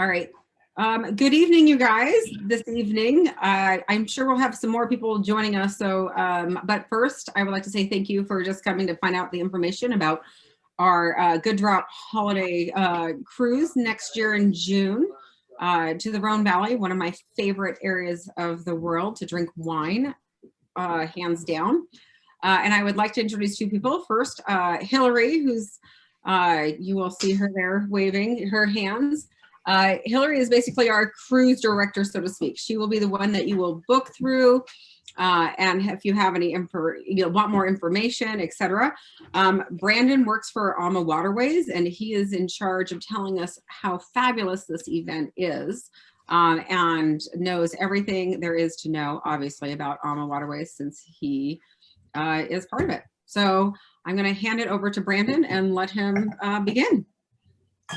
All right. Good evening, you guys. This evening, I'm sure we'll have some more people joining us. So, but first, I would like to say thank you for just coming to find out the information about our Good Drop holiday cruise next year in June to the Rhone Valley, one of my favorite areas of the world to drink wine, hands down. And I would like to introduce two people. First, Hilarie, who's, you will see her there waving her hands. Hilarie is basically our cruise director, so to speak. She will be the one that you will book through, and if you have any want more information, etc. Brandon works for AmaWaterways, and he is in charge of telling us how fabulous this event is, and knows everything there is to know, obviously, about AmaWaterways since he is part of it. So I'm going to hand it over to Brandon and let him begin.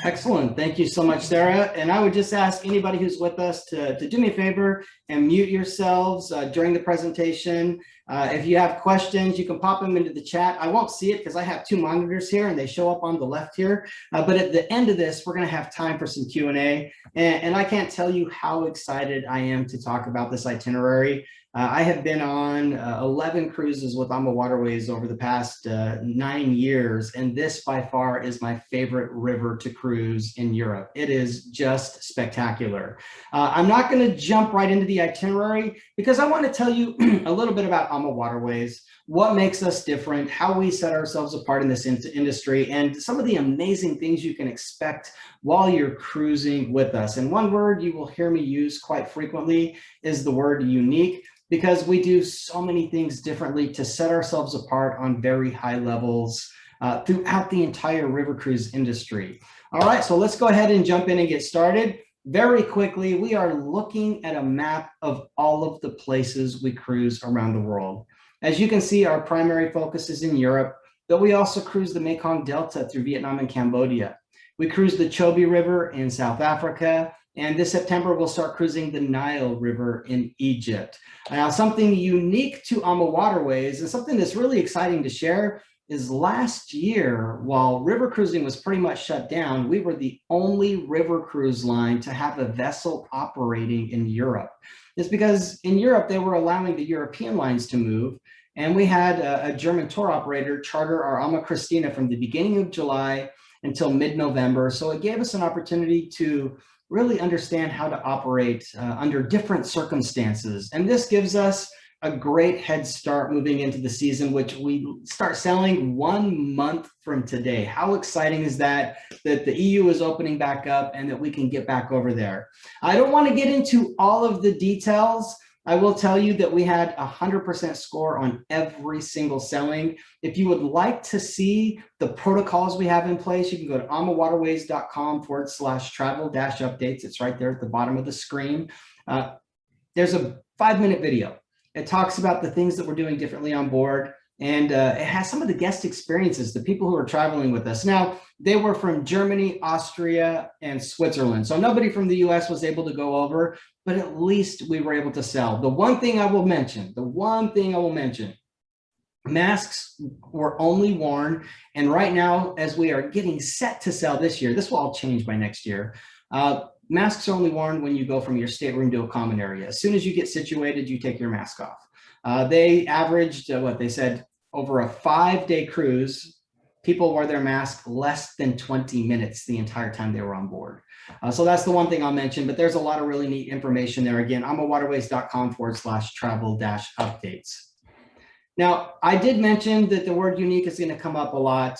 Excellent. Thank you so much, Sarah. And I would just ask anybody who's with us to do me a favor and mute yourselves during the presentation. If you have questions, you can pop them into the chat. I won't see it because I have two monitors here and they show up on the left here. But at the end of this, we're going to have time for some Q&A. And I can't tell you how excited I am to talk about this itinerary. I have been on 11 cruises with AmaWaterways over the past 9 years, and this by far is my favorite river to cruise in Europe. It is just spectacular. I'm not going to jump right into the itinerary because I want to tell you a little bit about AmaWaterways, what makes us different, how we set ourselves apart in this industry, and some of the amazing things you can expect while you're cruising with us. And one word you will hear me use quite frequently is the word unique, because we do so many things differently to set ourselves apart on very high levels throughout the entire river cruise industry. All right, so let's go ahead and jump in and get started. Very quickly, we are looking at a map of all of the places we cruise around the world. As you can see, our primary focus is in Europe, but we also cruise the Mekong Delta through Vietnam and Cambodia. We cruise the Chobe River in South Africa, and this September, we'll start cruising the Nile River in Egypt. Now, something unique to AmaWaterways and something that's really exciting to share is last year, while river cruising was pretty much shut down, we were the only river cruise line to have a vessel operating in Europe. It's because in Europe, they were allowing the European lines to move, and we had a German tour operator charter our AmaChristina from the beginning of July until mid-November. So it gave us an opportunity to really understand how to operate under different circumstances. And this gives us a great head start moving into the season, which we start sailing 1 month from today. How exciting is that the EU is opening back up and that we can get back over there? I don't want to get into all of the details. I will tell you that we had a 100% score on every single sailing. If you would like to see the protocols we have in place, you can go to amawaterways.com/travel-updates. It's right there at the bottom of the screen. There's a 5-minute video. It talks about the things that we're doing differently on board. And it has some of the guest experiences, the people who are traveling with us. Now, they were from Germany, Austria, and Switzerland. So nobody from the US was able to go over, but at least we were able to sail. The one thing I will mention, masks were only worn. And right now, as we are getting set to sail this year, this will all change by next year. Masks are only worn when you go from your stateroom to a common area. As soon as you get situated, you take your mask off. They averaged, what they said, over a 5-day cruise, people wore their mask less than 20 minutes the entire time they were on board. So that's the one thing I'll mention, but there's a lot of really neat information there. Again, amawaterways.com/travel-updates. Now, I did mention that the word unique is going to come up a lot.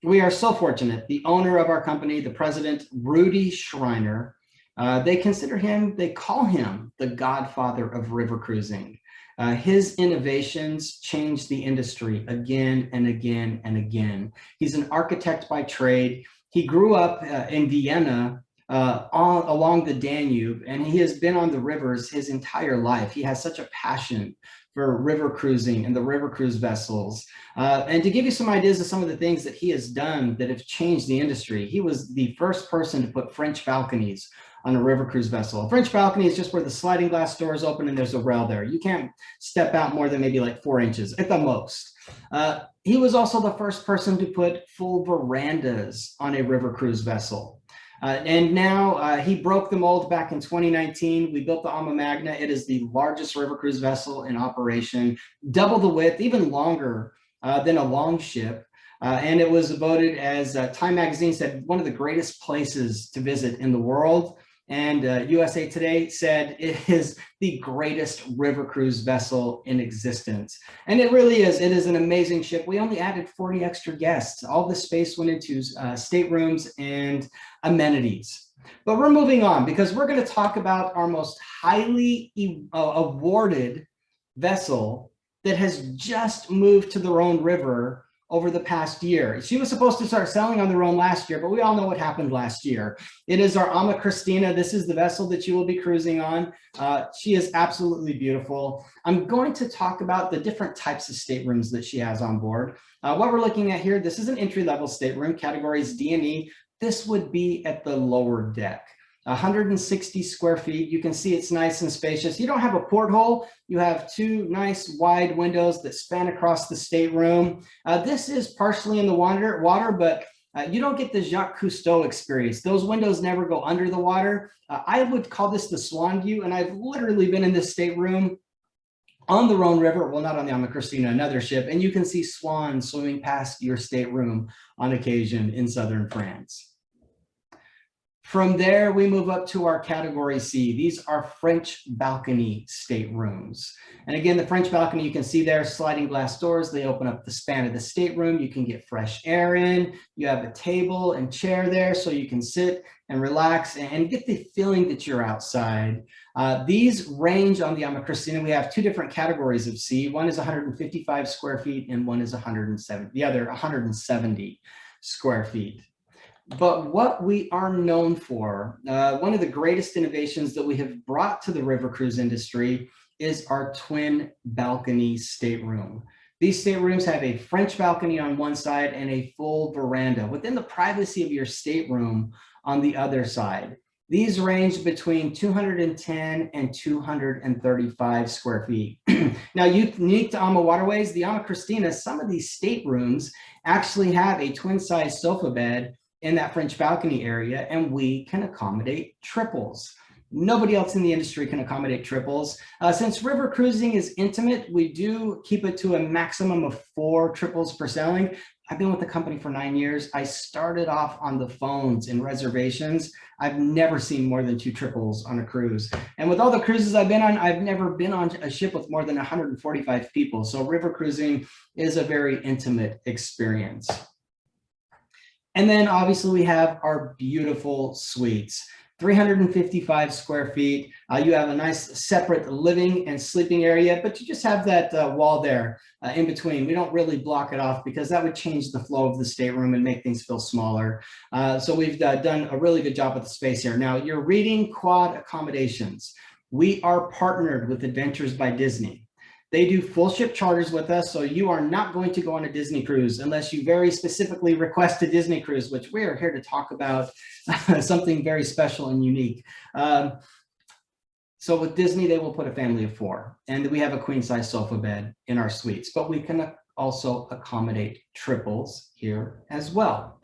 We are so fortunate. The owner of our company, the president, Rudy Schreiner, they call him the Godfather of river cruising. His innovations changed the industry again and again and again. He's an architect by trade. He grew up in Vienna along the Danube, and he has been on the rivers his entire life. He has such a passion for river cruising and the river cruise vessels. And to give you some ideas of some of the things that he has done that have changed the industry, he was the first person to put French balconies on a river cruise vessel. A French balcony is just where the sliding glass doors open and there's a rail there. You can't step out more than maybe like 4 inches at the most. He was also the first person to put full verandas on a river cruise vessel. And now he broke the mold back in 2019. We built the Ama Magna. It is the largest river cruise vessel in operation, double the width, even longer than a longship. And it was voted, as Time Magazine said, one of the greatest places to visit in the world. And USA Today said it is the greatest river cruise vessel in existence. And it really is. It is an amazing ship. We only added 40 extra guests. All the space went into staterooms and amenities. But we're moving on because we're going to talk about our most highly awarded vessel that has just moved to the Rhone River over the past year. She was supposed to start sailing on the Rhone last year, but we all know what happened last year. It is our AmaChristina. This is the vessel that you will be cruising on. She is absolutely beautiful. I'm going to talk about the different types of staterooms that she has on board. What we're looking at here, this is an entry-level stateroom, categories D and E. This would be at the lower deck. 160 square feet. You can see it's nice and spacious. You don't have a porthole. You have two nice wide windows that span across the stateroom. This is partially in the water, but you don't get the Jacques Cousteau experience. Those windows never go under the water. I would call this the swan view, and I've literally been in this stateroom on the Rhone River, well, not on the AmaChristina, another ship, and you can see swans swimming past your stateroom on occasion in southern France. From there, we move up to our category C. These are French balcony staterooms. And again, the French balcony, you can see there, sliding glass doors. They open up the span of the stateroom. You can get fresh air in. You have a table and chair there so you can sit and relax and get the feeling that you're outside. These range on the AmaChristina. We have two different categories of C. One is 155 square feet and one is 170, the other 170 square feet. But what we are known for, one of the greatest innovations that we have brought to the river cruise industry is our twin balcony stateroom. These staterooms have a French balcony on one side and a full veranda within the privacy of your stateroom on the other side. These range between 210 and 235 square feet. Now, unique to AmaWaterways, the AmaChristina, some of these staterooms actually have a twin-size sofa bed in that French balcony area, and we can accommodate triples. Nobody else in the industry can accommodate triples. Since river cruising is intimate, we do keep it to a maximum of 4 triples per sailing. I've been with the company for 9 years. I started off on the phones in reservations. I've never seen more than 2 triples on a cruise. And with all the cruises I've been on, I've never been on a ship with more than 145 people. So river cruising is a very intimate experience. And then obviously we have our beautiful suites, 355 square feet. You have a nice separate living and sleeping area, but you just have that wall there in between. We don't really block it off because that would change the flow of the stateroom and make things feel smaller. So we've done a really good job with the space here. Now, your reading quad accommodations. We are partnered with Adventures by Disney. They do full ship charters with us, so you are not going to go on a Disney cruise unless you very specifically request a Disney cruise, which we are here to talk about something very special and unique. So with Disney, they will put a family of 4, and we have a queen-size sofa bed in our suites, but we can also accommodate triples here as well.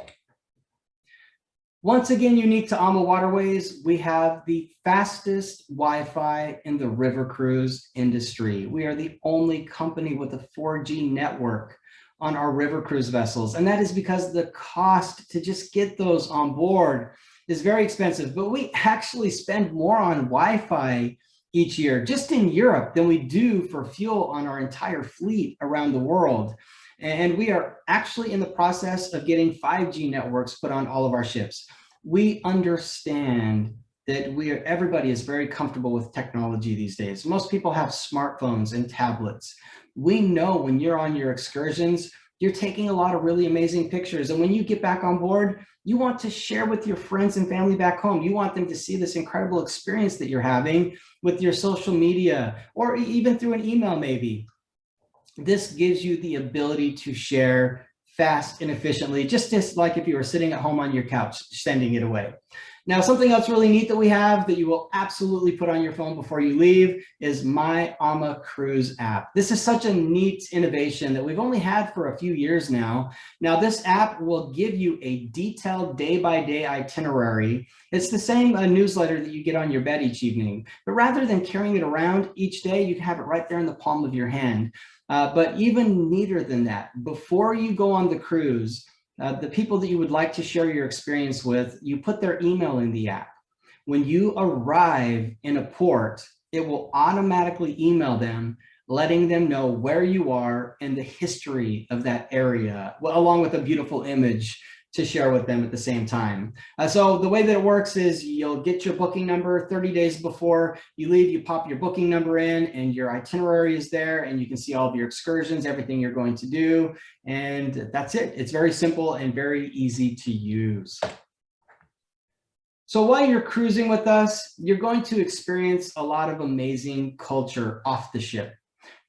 Once again, unique to AmaWaterways, we have the fastest Wi-Fi in the river cruise industry. We are the only company with a 4G network on our river cruise vessels. And that is because the cost to just get those on board is very expensive. But we actually spend more on Wi-Fi each year, just in Europe, than we do for fuel on our entire fleet around the world. And we are actually in the process of getting 5G networks put on all of our ships. We understand that everybody is very comfortable with technology these days. Most people have smartphones and tablets. We know when you're on your excursions, you're taking a lot of really amazing pictures. And when you get back on board, you want to share with your friends and family back home. You want them to see this incredible experience that you're having with your social media, or even through an email maybe. This gives you the ability to share fast and efficiently, just like if you were sitting at home on your couch, sending it away. Now, something else really neat that we have that you will absolutely put on your phone before you leave is my AmaCruise app. This is such a neat innovation that we've only had for a few years now. Now, this app will give you a detailed day-by-day itinerary. It's the same newsletter that you get on your bed each evening, but rather than carrying it around each day, you can have it right there in the palm of your hand. But even neater than that, before you go on the cruise, the people that you would like to share your experience with, you put their email in the app. When you arrive in a port, it will automatically email them, letting them know where you are and the history of that area, well, along with a beautiful image to share with them at the same time. So the way that it works is you'll get your booking number 30 days before you leave. You pop your booking number in and your itinerary is there, and you can see all of your excursions, everything you're going to do, and that's it. It's very simple and very easy to use. So while you're cruising with us, you're going to experience a lot of amazing culture off the ship.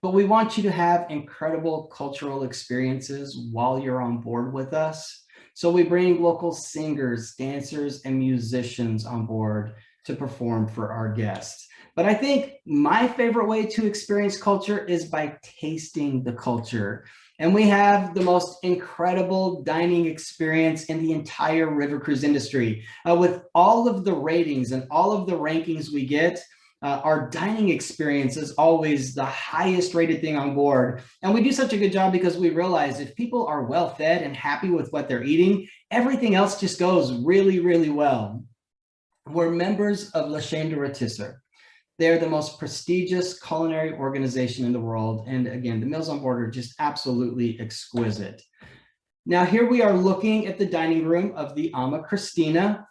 But we want you to have incredible cultural experiences while you're on board with us. So we bring local singers, dancers, and musicians on board to perform for our guests. But I think my favorite way to experience culture is by tasting the culture. And we have the most incredible dining experience in the entire river cruise industry. With all of the ratings and all of the rankings we get, our dining experience is always the highest rated thing on board. And we do such a good job because we realize if people are well fed and happy with what they're eating, everything else just goes really, really well. We're members of La Chaîne de Rôtisseurs. They're the most prestigious culinary organization in the world. And again, the meals on board are just absolutely exquisite. Now, here we are looking at the dining room of the AmaChristina.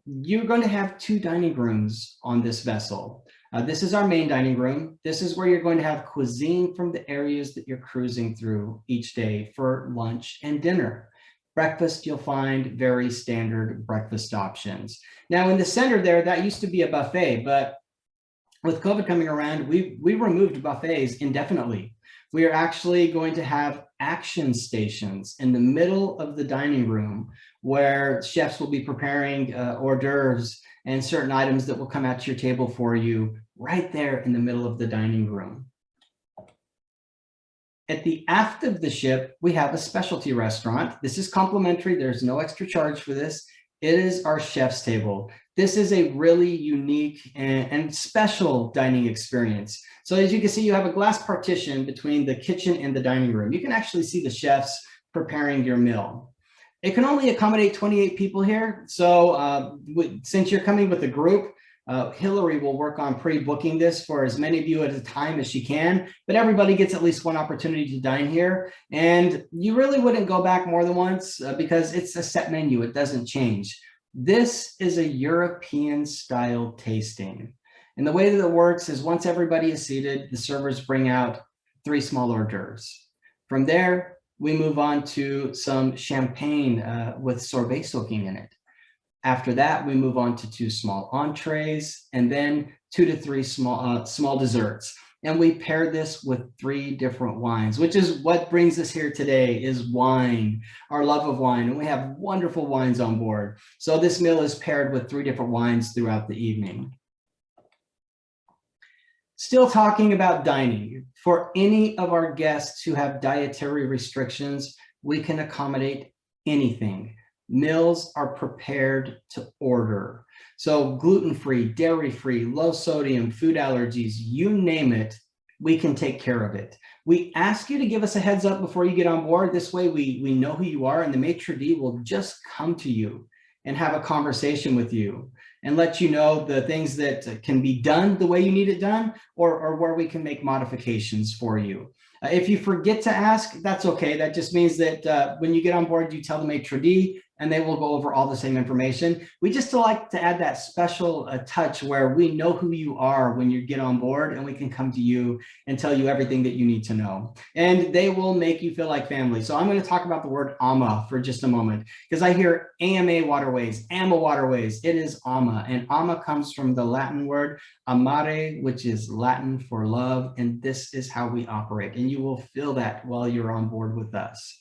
You're going to have two dining rooms on this vessel. This is our main dining room. This is where you're going to have cuisine from the areas that you're cruising through each day for lunch and dinner. Breakfast, you'll find very standard breakfast options. Now in the center there, that used to be a buffet, but with COVID coming around, we removed buffets indefinitely. We are actually going to have action stations in the middle of the dining room where chefs will be preparing hors d'oeuvres and certain items that will come out to your table for you right there in the middle of the dining room. At the aft of the ship, we have a specialty restaurant. This is complimentary. There's no extra charge for this. It is our chef's table. This is a really unique and special dining experience. So as you can see, you have a glass partition between the kitchen and the dining room. You can actually see the chefs preparing your meal. It can only accommodate 28 people here. So since you're coming with a group, Hilarie will work on pre-booking this for as many of you at a time as she can, but everybody gets at least one opportunity to dine here. And you really wouldn't go back more than once because it's a set menu, it doesn't change. This is a European style tasting. And the way that it works is once everybody is seated, the servers bring out 3 small hors d'oeuvres. From there, we move on to some champagne with sorbet soaking in it. After that, we move on to 2 small entrees and then 2 to 3 small desserts. And we pair this with 3 different wines, which is what brings us here today is wine, our love of wine. And we have wonderful wines on board. So this meal is paired with 3 different wines throughout the evening. Still talking about dining, for any of our guests who have dietary restrictions, we can accommodate anything. Meals are prepared to order. So gluten-free, dairy-free, low sodium, food allergies, you name it, we can take care of it. We ask you to give us a heads up before you get on board. This way we know who you are, and the maitre d' will just come to you and have a conversation with you and let you know the things that can be done the way you need it done or where we can make modifications for you. If you forget to ask, that's okay. That just means that when you get on board, you tell the maitre d' and they will go over all the same information. We just like to add that special touch where we know who you are when you get on board and we can come to you and tell you everything that you need to know. And they will make you feel like family. So I'm going to talk about the word AMA for just a moment because I hear AmaWaterways, AmaWaterways. It is AMA, and AMA comes from the Latin word amare, which is Latin for love. And this is how we operate. And you will feel that while you're on board with us.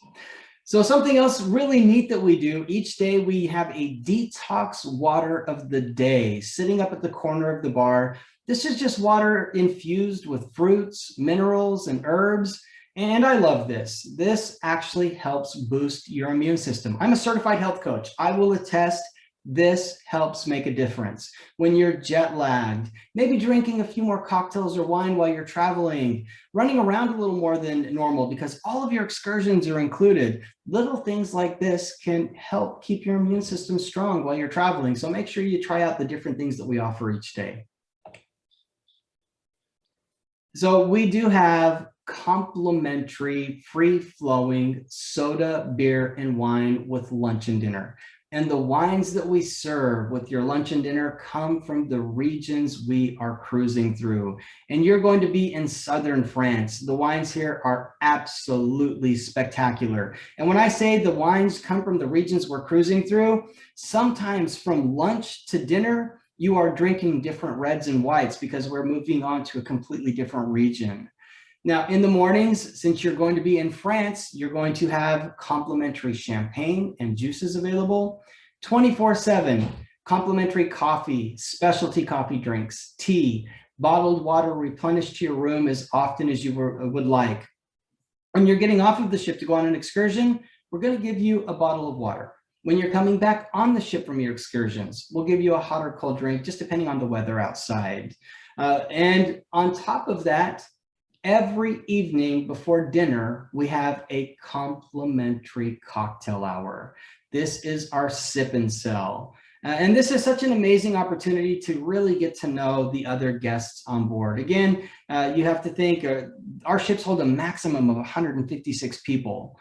So something else really neat that we do, each day we have a detox water of the day sitting up at the corner of the bar. This is just water infused with fruits, minerals, and herbs. And I love this. This actually helps boost your immune system. I'm a certified health coach. I will attest this helps make a difference. When you're jet lagged, maybe drinking a few more cocktails or wine while you're traveling, running around a little more than normal because all of your excursions are included. Little things like this can help keep your immune system strong while you're traveling. So make sure you try out the different things that we offer each day. So we do have complimentary, free-flowing soda, beer, and wine with lunch and dinner. And the wines that we serve with your lunch and dinner come from the regions we are cruising through. And you're going to be in southern France. The wines here are absolutely spectacular. And when I say the wines come from the regions we're cruising through, sometimes from lunch to dinner, you are drinking different reds and whites because we're moving on to a completely different region. Now, in the mornings, since you're going to be in France, you're going to have complimentary champagne and juices available 24/7, complimentary coffee, specialty coffee drinks, tea, bottled water replenished to your room as often as you would like. When you're getting off of the ship to go on an excursion, we're going to give you a bottle of water. When you're coming back on the ship from your excursions, we'll give you a hot or cold drink, just depending on the weather outside. And on top of that, every evening before dinner, we have a complimentary cocktail hour. This is our sip and sell. And this is such an amazing opportunity to really get to know the other guests on board. Again, you have to think our ships hold a maximum of 156 people.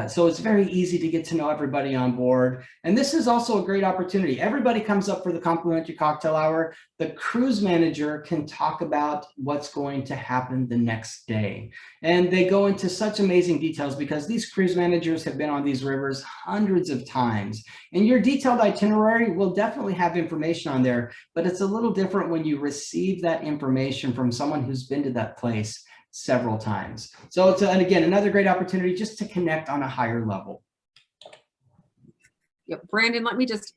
So it's very easy to get to know everybody on board. And this is also a great opportunity. Everybody comes up for the complimentary cocktail hour. The cruise manager can talk about what's going to happen the next day. And they go into such amazing details because these cruise managers have been on these rivers hundreds of times. And your detailed itinerary will definitely have information on there, but it's a little different when you receive that information from someone who's been to that place several times. So it's, and again, another great opportunity just to connect on a higher level. Yep. Brandon, let me just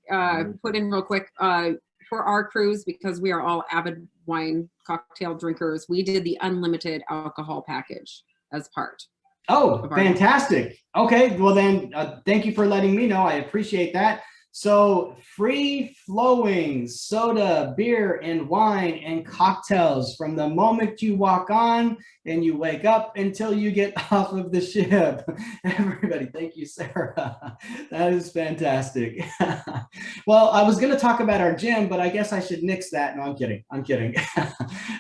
put in real quick for our cruise, because we are all avid wine cocktail drinkers, we did the unlimited alcohol package as part. Oh, fantastic. Okay, well then, thank you for letting me know. I appreciate that. So free flowing soda, beer, and wine and cocktails from the moment you walk on and you wake up until you get off of the ship. Everybody, thank you, Sarah. That is fantastic. Well, I was going to talk about our gym, but I guess I should nix that. No, I'm kidding. I'm kidding.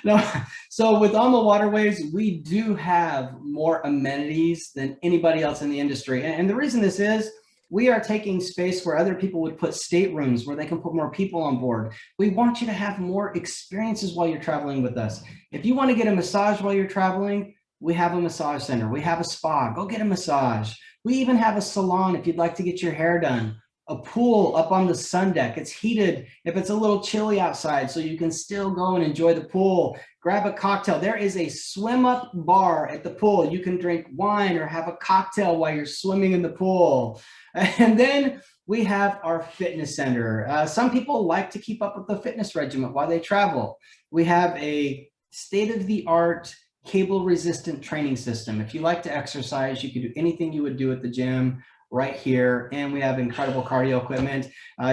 No. So with AmaWaterways, we do have more amenities than anybody else in the industry. And the reason this is, we are taking space where other people would put staterooms where they can put more people on board. We want you to have more experiences while you're traveling with us. If you want to get a massage while you're traveling, we have a massage center. We have a spa. Go get a massage. We even have a salon if you'd like to get your hair done. A pool up on the sun deck. It's heated if it's a little chilly outside, so you can still go and enjoy the pool. Grab a cocktail. There is a swim up bar at the pool. You can drink wine or have a cocktail while you're swimming in the pool. And then we have our fitness center. Some people like to keep up with the fitness regimen while they travel. We have a state-of-the-art cable resistant training system. If you like to exercise, you can do anything you would do at the gym right here. And we have incredible cardio equipment.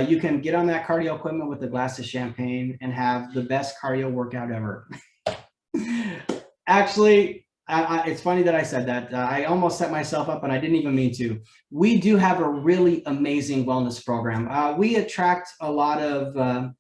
You can get on that cardio equipment with a glass of champagne and have the best cardio workout ever. Actually, it's funny that I said that. I almost set myself up and I didn't even mean to. We do have a really amazing wellness program. We attract a lot of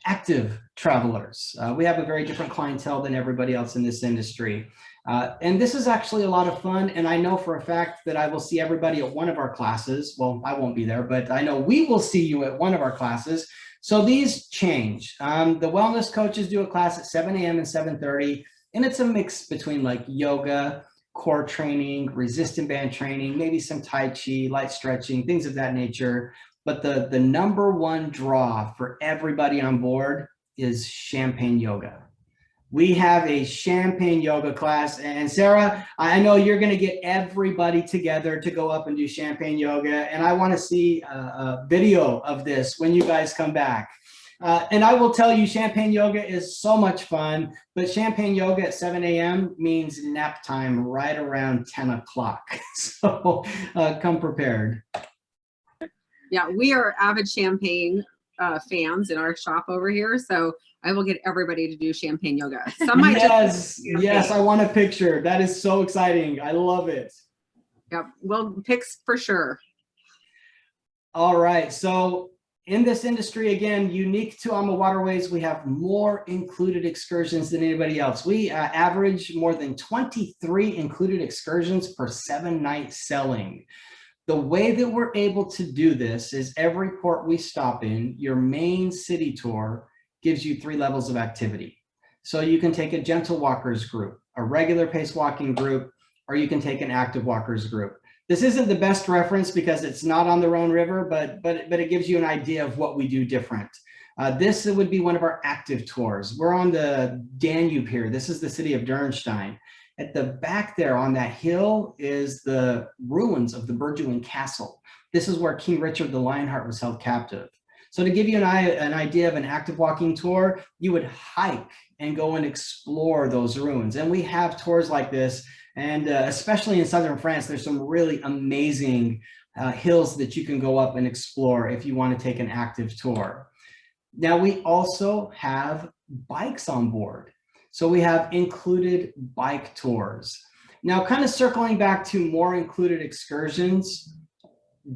active travelers. We have a very different clientele than everybody else in this industry. And this is actually a lot of fun. And I know for a fact that I will see everybody at one of our classes. Well, I won't be there, but I know we will see you at one of our classes. So these change. The wellness coaches do a class at 7 a.m. and 7:30. And it's a mix between like yoga, core training, resistant band training, maybe some Tai Chi, light stretching, things of that nature. But the number one draw for everybody on board is champagne yoga. we have a champagne yoga class. And Sarah, I know you're going to get everybody together to go up and do champagne yoga. And I want to see a video of this when you guys come back. And I will tell you, champagne yoga is so much fun, but champagne yoga at 7 a.m. means nap time right around 10 o'clock. So come prepared. Yeah, we are avid champagne fans in our shop over here. So I will get everybody to do champagne yoga. Some might yes, I want a picture. That is so exciting. I love it. Yep, well, pics for sure. All right, so in this industry, again, unique to AmaWaterways, we have more included excursions than anybody else. We average more than 23 included excursions per 7-night selling. The way that we're able to do this is every port we stop in, your main city tour gives you 3 levels of activity. So you can take a gentle walkers group, a regular pace walking group, or you can take an active walkers group. This isn't the best reference because it's not on the Rhone River, but it gives you an idea of what we do different. This would be one of our active tours. We're on the Danube here. This is the city of Dürnstein. At the back there on that hill is the ruins of the Burduin Castle. This is where King Richard the Lionheart was held captive. So to give you an idea of an active walking tour, you would hike and go and explore those ruins. And we have tours like this, and especially in southern France, there's some really amazing hills that you can go up and explore if you want to take an active tour. Now we also have bikes on board. So we have included bike tours. Now, kind of circling back to more included excursions,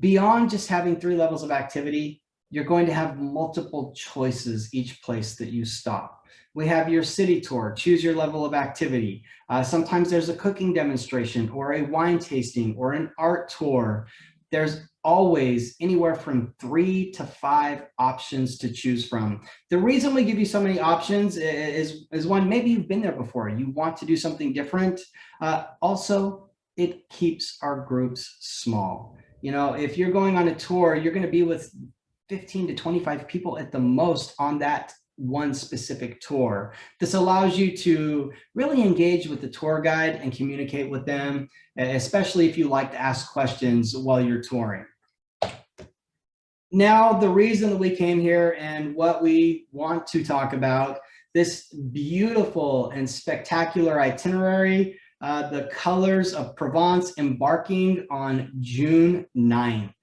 beyond just having 3 levels of activity, you're going to have multiple choices each place that you stop. We have your city tour, choose your level of activity. Sometimes there's a cooking demonstration or a wine tasting or an art tour. There's always anywhere from 3 to 5 options to choose from. The reason we give you so many options is one, maybe you've been there before. You want to do something different. Also, it keeps our groups small. You know, if you're going on a tour, you're going to be with 15 to 25 people at the most on that one specific tour. This allows you to really engage with the tour guide and communicate with them, especially if you like to ask questions while you're touring. Now, the reason that we came here and what we want to talk about, this beautiful and spectacular itinerary, the colors of Provence, embarking on June 9th.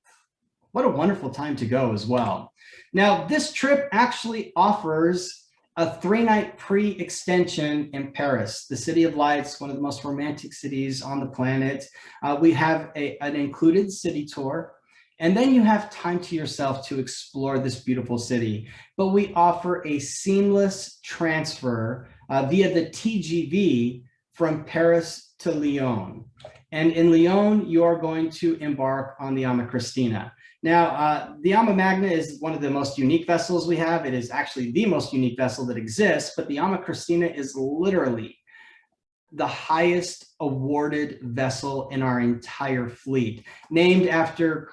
What a wonderful time to go as well. Now, this trip actually offers a 3-night pre-extension in Paris, the city of lights, one of the most romantic cities on the planet. We have an included city tour, and then you have time to yourself to explore this beautiful city. But we offer a seamless transfer via the TGV from Paris to Lyon. And in Lyon, you are going to embark on the AmaChristina. Now, the Ama Magna is one of the most unique vessels we have. It is actually the most unique vessel that exists, but the AmaChristina is literally the highest awarded vessel in our entire fleet, named after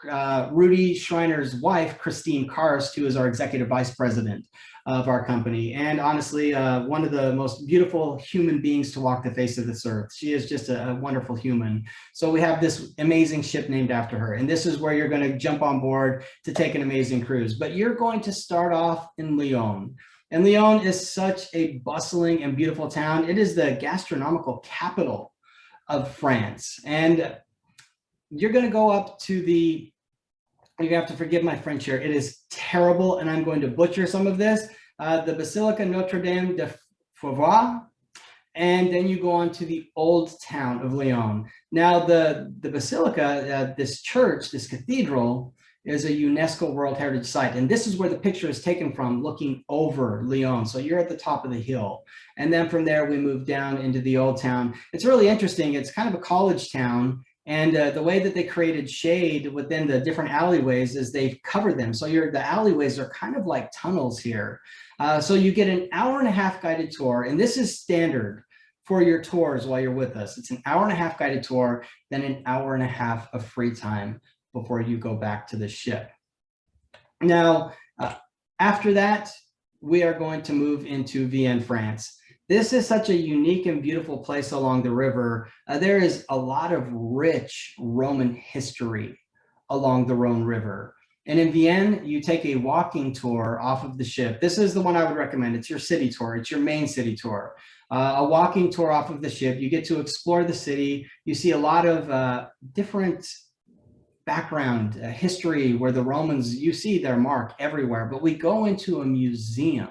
Rudy Schreiner's wife, Christine Karst, who is our executive vice president of our company. And honestly, one of the most beautiful human beings to walk the face of this earth. She is just a wonderful human. So we have this amazing ship named after her. And this is where you're going to jump on board to take an amazing cruise. But you're going to start off in Lyon. And Lyon is such a bustling and beautiful town. It is the gastronomical capital of France. And you're going to go up to the, you have to forgive my French here, it is terrible, and I'm going to butcher some of this, the Basilica Notre Dame de Fourvois, and then you go on to the old town of Lyon. Now, the Basilica, this church, this cathedral, is a UNESCO World Heritage Site. And this is where the picture is taken from, looking over Lyon. So you're at the top of the hill. And then from there, we move down into the old town. It's really interesting. It's kind of a college town. And the way that they created shade within the different alleyways is they've covered them. So the alleyways are kind of like tunnels here. So you get an 1.5-hour guided tour. And this is standard for your tours while you're with us. It's an 1.5-hour guided tour, then an 1.5 hours of free time before you go back to the ship. Now, after that, we are going to move into Vienne, France. This is such a unique and beautiful place along the river. There is a lot of rich Roman history along the Rhone River. And in Vienne, you take a walking tour off of the ship. This is the one I would recommend. It's your city tour. It's your main city tour. A walking tour off of the ship. You get to explore the city. You see a lot of different background, history where the Romans, you see their mark everywhere. But we go into a museum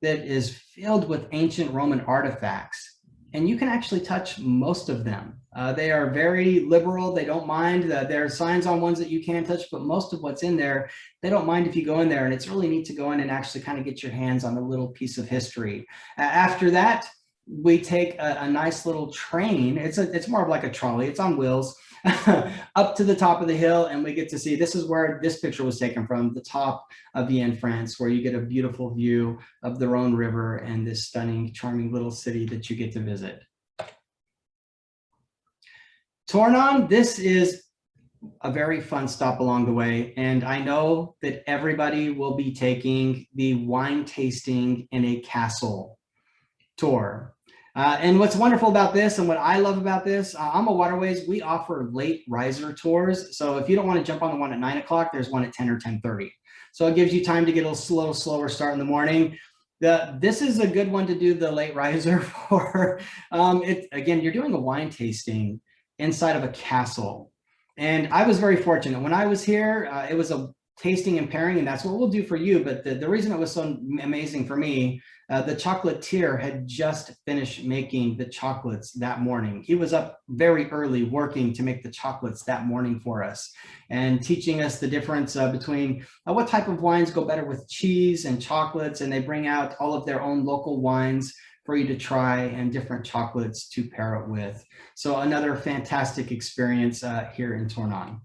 that is filled with ancient Roman artifacts, and you can actually touch most of them. They are very liberal. They don't mind. There are signs on ones that you can touch, but most of what's in there, they don't mind if you go in there. And it's really neat to go in and actually kind of get your hands on a little piece of history. After that, we take a nice little train. It's more of like a trolley. It's on wheels. Up to the top of the hill, and we get to see, this is where this picture was taken from, the top of Vienne, France, where you get a beautiful view of the Rhone River and this stunning, charming little city that you get to visit. Tornon, this is a very fun stop along the way, and I know that everybody will be taking the wine tasting in a castle tour. And what's wonderful about this, and what I love about this, AmaWaterways, we offer late riser tours. So if you don't want to jump on the one at 9 o'clock, there's one at 10 or 10:30. So it gives you time to get a little slower start in the morning. This is a good one to do the late riser for. Again, you're doing a wine tasting inside of a castle. And I was very fortunate. When I was here, it was a tasting and pairing, and that's what we'll do for you. But the reason it was so amazing for me, the chocolatier had just finished making the chocolates that morning. He was up very early working to make the chocolates that morning for us and teaching us the difference between what type of wines go better with cheese and chocolates. And they bring out all of their own local wines for you to try and different chocolates to pair it with. So another fantastic experience here in Tornon.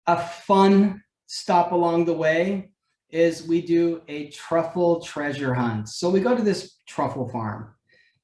A fun stop along the way is we do a truffle treasure hunt. So we go to this truffle farm,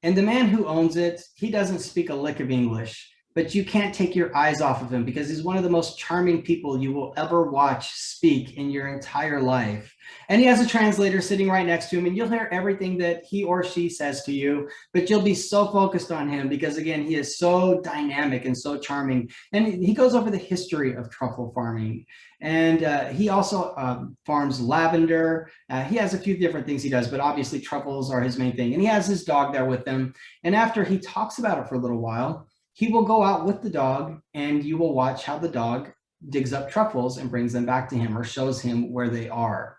and the man who owns it, he doesn't speak a lick of English, but you can't take your eyes off of him because he's one of the most charming people you will ever watch speak in your entire life. And he has a translator sitting right next to him, and you'll hear everything that he or she says to you, but you'll be so focused on him because, again, he is so dynamic and so charming. And he goes over the history of truffle farming. And he also farms lavender. He has a few different things he does, but obviously truffles are his main thing. And he has his dog there with him. And after he talks about it for a little while, he will go out with the dog, and you will watch how the dog digs up truffles and brings them back to him or shows him where they are.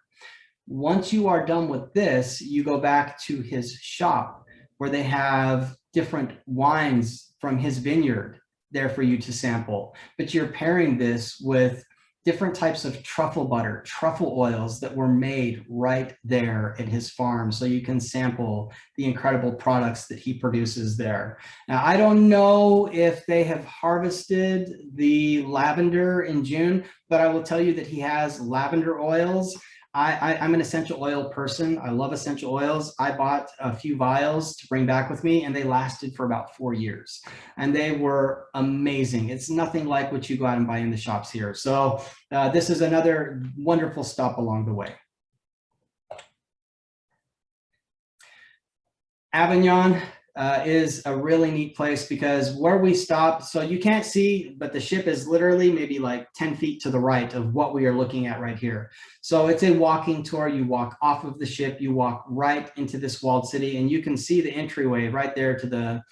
Once you are done with this, you go back to his shop where they have different wines from his vineyard there for you to sample. But you're pairing this with different types of truffle butter, truffle oils that were made right there at his farm. So you can sample the incredible products that he produces there. Now, I don't know if they have harvested the lavender in June, but I will tell you that he has lavender oils. I'm an essential oil person. I love essential oils. I bought a few vials to bring back with me, and they lasted for about 4 years. And they were amazing. It's nothing like what you go out and buy in the shops here. So this is another wonderful stop along the way. Avignon is a really neat place because where we stop, so you can't see, but the ship is literally maybe like 10 feet to the right of what we are looking at right here. So it's a walking tour. You walk off of the ship, you walk right into this walled city, and you can see the entryway right there to the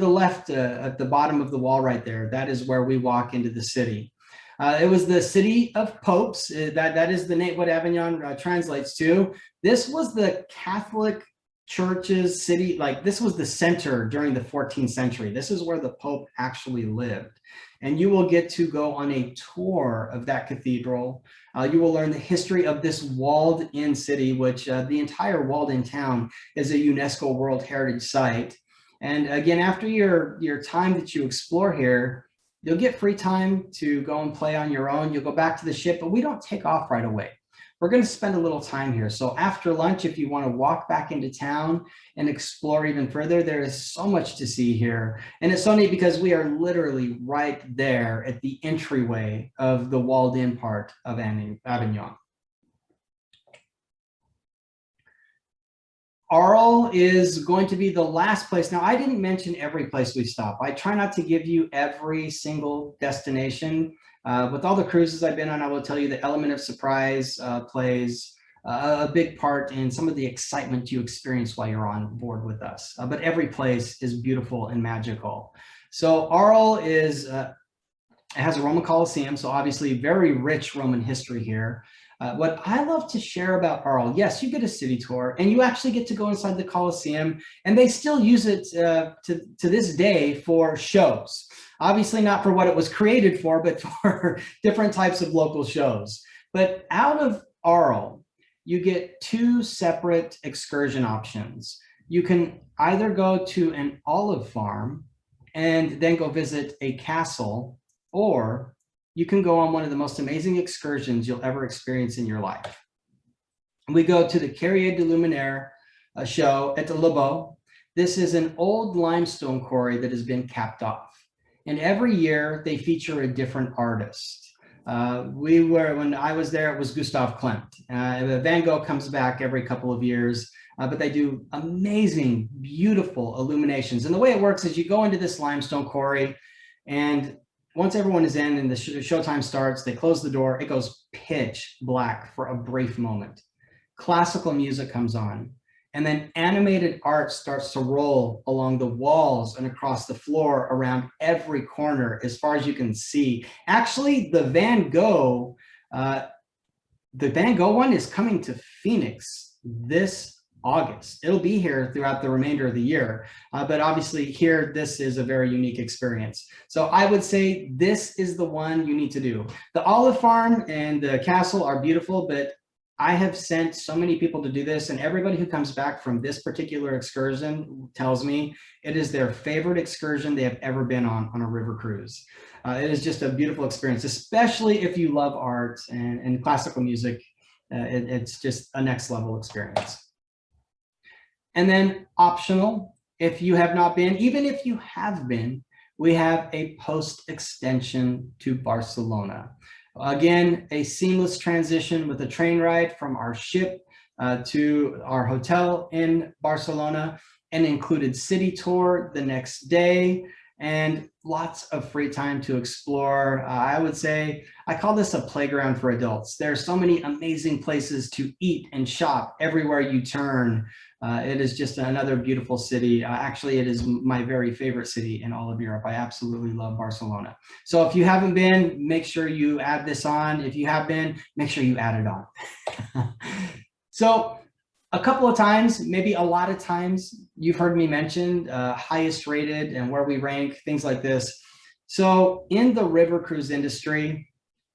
left at the bottom of the wall right there. That is where we walk into the city. It was the city of popes. That is the name, what Avignon translates to. This was the Catholic Church's city. Like, this was the center during the 14th century. This is where the Pope actually lived. And you will get to go on a tour of that cathedral. You will learn the history of this walled-in city, which the entire walled-in town is a UNESCO World Heritage Site. And again, after your time that you explore here, you'll get free time to go and play on your own. You'll go back to the ship, but we don't take off right away. We're going to spend a little time here. So after lunch, if you want to walk back into town and explore even further, there is so much to see here. And it's so neat because we are literally right there at the entryway of the walled in part of Avignon. Aurel is going to be the last place. Now, I didn't mention every place we stop. I try not to give you every single destination. With all the cruises I've been on, I will tell you the element of surprise plays a big part in some of the excitement you experience while you're on board with us. But every place is beautiful and magical. So Aurel is, it has a Roman Colosseum, so obviously very rich Roman history here. What I love to share about Aurel, yes, you get a city tour and you actually get to go inside the Colosseum, and they still use it to this day for shows. Obviously not for what it was created for, but for different types of local shows. But out of Aurel, you get two separate excursion options. You can either go to an olive farm and then go visit a castle, or you can go on one of the most amazing excursions you'll ever experience in your life. We go to the Carrier de Luminaire show at the Le Beau. This is an old limestone quarry that has been capped off. And every year they feature a different artist. When I was there, it was Gustav Klimt. Van Gogh comes back every couple of years, but they do amazing, beautiful illuminations. And the way it works is you go into this limestone quarry, and once everyone is in and the showtime starts, they close the door, it goes pitch black for a brief moment. Classical music comes on, and then animated art starts to roll along the walls and across the floor around every corner as far as you can see. Actually, the Van Gogh one is coming to Phoenix this August. It'll be here throughout the remainder of the year, but obviously here, this is a very unique experience. So I would say this is the one you need to do. The olive farm and the castle are beautiful, but I have sent so many people to do this, and everybody who comes back from this particular excursion tells me it is their favorite excursion they have ever been on a river cruise. It is just a beautiful experience, especially if you love art and classical music. It's just a next level experience. And then optional, if you have not been, even if you have been, we have a post extension to Barcelona. Again, a seamless transition with a train ride from our ship to our hotel in Barcelona, an included city tour the next day, and lots of free time to explore. I would say, I call this a playground for adults. There are so many amazing places to eat and shop everywhere you turn. It is just another beautiful city. Actually, it is my very favorite city in all of Europe. I absolutely love Barcelona. So if you haven't been, make sure you add this on. If you have been, make sure you add it on. So a couple of times, maybe a lot of times, you've heard me mention highest rated and where we rank, things like this. So in the river cruise industry,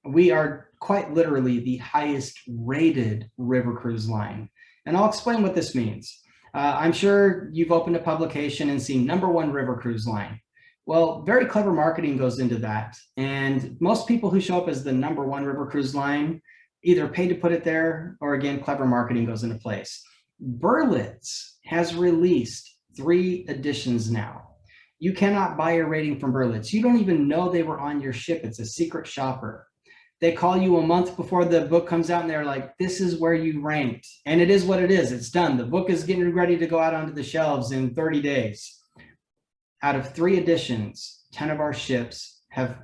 we are quite literally the highest rated river cruise line. And I'll explain what this means. I'm sure you've opened a publication and seen #1 river cruise line. Well, very clever marketing goes into that. And most people who show up as the #1 river cruise line either paid to put it there, or again, clever marketing goes into place. Berlitz has released 3 editions now. You cannot buy a rating from Berlitz. You don't even know they were on your ship. It's a secret shopper. They call you a month before the book comes out and they're like, this is where you ranked. And it is what it is. It's done. The book is getting ready to go out onto the shelves in 30 days. Out of 3 editions, 10 of our ships have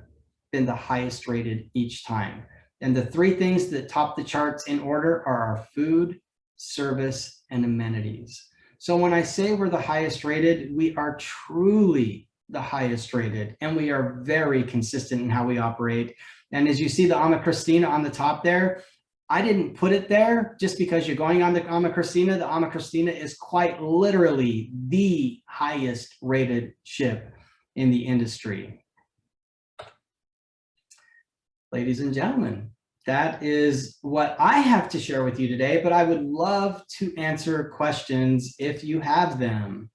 been the highest rated each time. And the 3 things that top the charts in order are our food, service, and amenities. So when I say we're the highest rated, we are truly the highest rated, and we are very consistent in how we operate. And as you see the AmaChristina on the top there, I didn't put it there just because you're going on the AmaChristina. The AmaChristina is quite literally the highest rated ship in the industry. Ladies and gentlemen, that is what I have to share with you today, but I would love to answer questions if you have them.